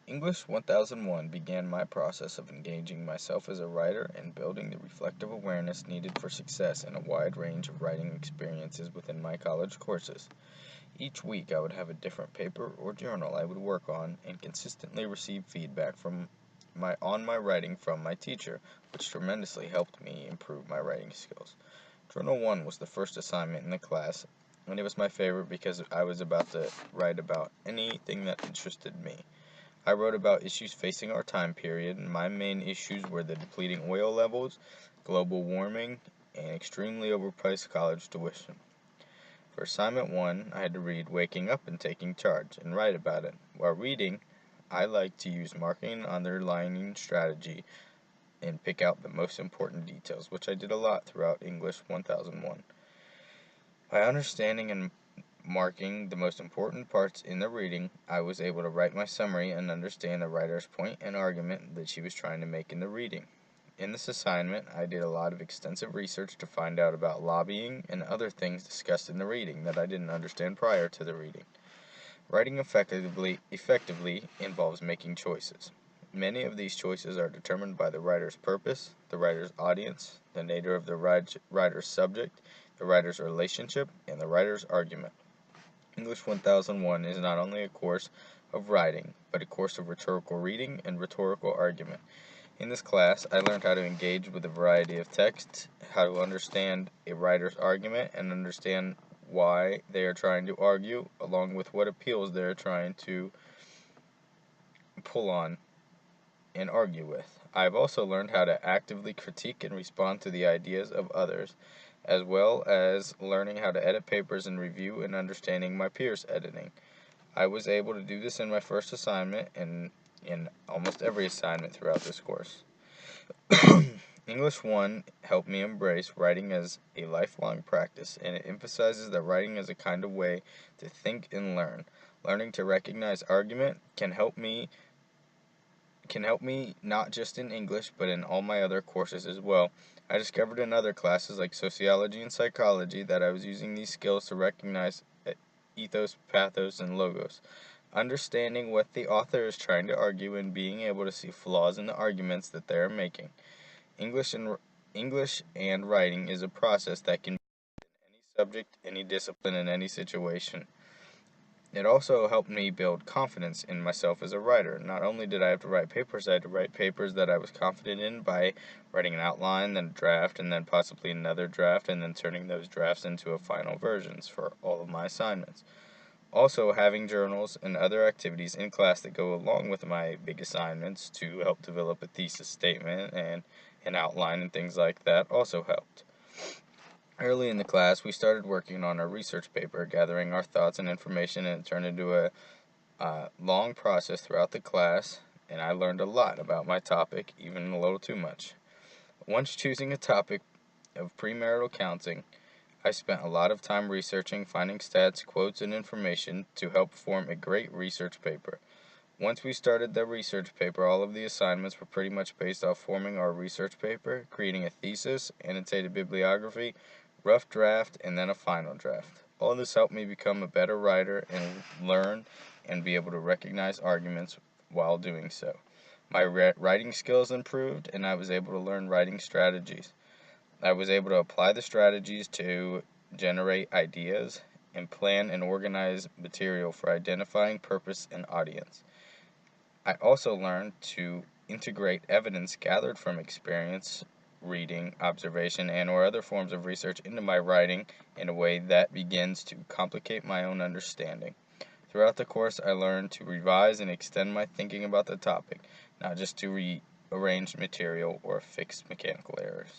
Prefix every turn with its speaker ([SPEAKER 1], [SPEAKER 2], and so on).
[SPEAKER 1] English 1001 began my process of engaging myself as a writer and building the reflective awareness needed for success in a wide range of writing experiences within my college courses. Each week I would have a different paper or journal I would work on and consistently receive feedback on my writing from my teacher, which tremendously helped me improve my writing skills. Journal 1 was the first assignment in the class, and it was my favorite because I was about to write about anything that interested me. I wrote about issues facing our time period, and my main issues were the depleting oil levels, global warming, and extremely overpriced college tuition. For assignment 1, I had to read Waking Up and Taking Charge and write about it. While reading, I like to use marking and underlining strategy and pick out the most important details, which I did a lot throughout English 1001. By understanding and marking the most important parts in the reading, I was able to write my summary and understand the writer's point and argument that she was trying to make in the reading. In this assignment, I did a lot of extensive research to find out about lobbying and other things discussed in the reading that I didn't understand prior to the reading. Writing effectively involves making choices. Many of these choices are determined by the writer's purpose, the writer's audience, the nature of the writer's subject, the writer's relationship, and the writer's argument. English 1001 is not only a course of writing, but a course of rhetorical reading and rhetorical argument. In this class, I learned how to engage with a variety of texts, how to understand a writer's argument, and understand why they are trying to argue, along with what appeals they are trying to pull on and argue with. I have also learned how to actively critique and respond to the ideas of others, as well as learning how to edit papers and review and understanding my peers' editing. I was able to do this in my first assignment and in almost every assignment throughout this course. English 1 helped me embrace writing as a lifelong practice, and it emphasizes that writing is a kind of way to think and learn. Learning to recognize argument can help me not just in English, but in all my other courses as well. I discovered in other classes like sociology and psychology that I was using these skills to recognize ethos, pathos, and logos. Understanding what the author is trying to argue and being able to see flaws in the arguments that they are making. English and writing is a process that can be in any subject, any discipline, in any situation. It also helped me build confidence in myself as a writer. Not only did I have to write papers, I had to write papers that I was confident in by writing an outline, then a draft, and then possibly another draft, and then turning those drafts into a final versions for all of my assignments. Also, having journals and other activities in class that go along with my big assignments to help develop a thesis statement and an outline and things like that also helped. Early in the class, we started working on our research paper, gathering our thoughts and information, and it turned into a long process throughout the class, and I learned a lot about my topic, even a little too much. Once choosing a topic of premarital counseling, I spent a lot of time researching, finding stats, quotes, and information to help form a great research paper. Once we started the research paper, all of the assignments were pretty much based off forming our research paper, creating a thesis, annotated bibliography, rough draft, and then a final draft. All of this helped me become a better writer and learn and be able to recognize arguments while doing so. My writing skills improved, and I was able to learn writing strategies. I was able to apply the strategies to generate ideas and plan and organize material for identifying purpose and audience. I also learned to integrate evidence gathered from experience, reading, observation, and or other forms of research into my writing in a way that begins to complicate my own understanding. Throughout the course, I learned to revise and extend my thinking about the topic, not just to rearrange material or fix mechanical errors.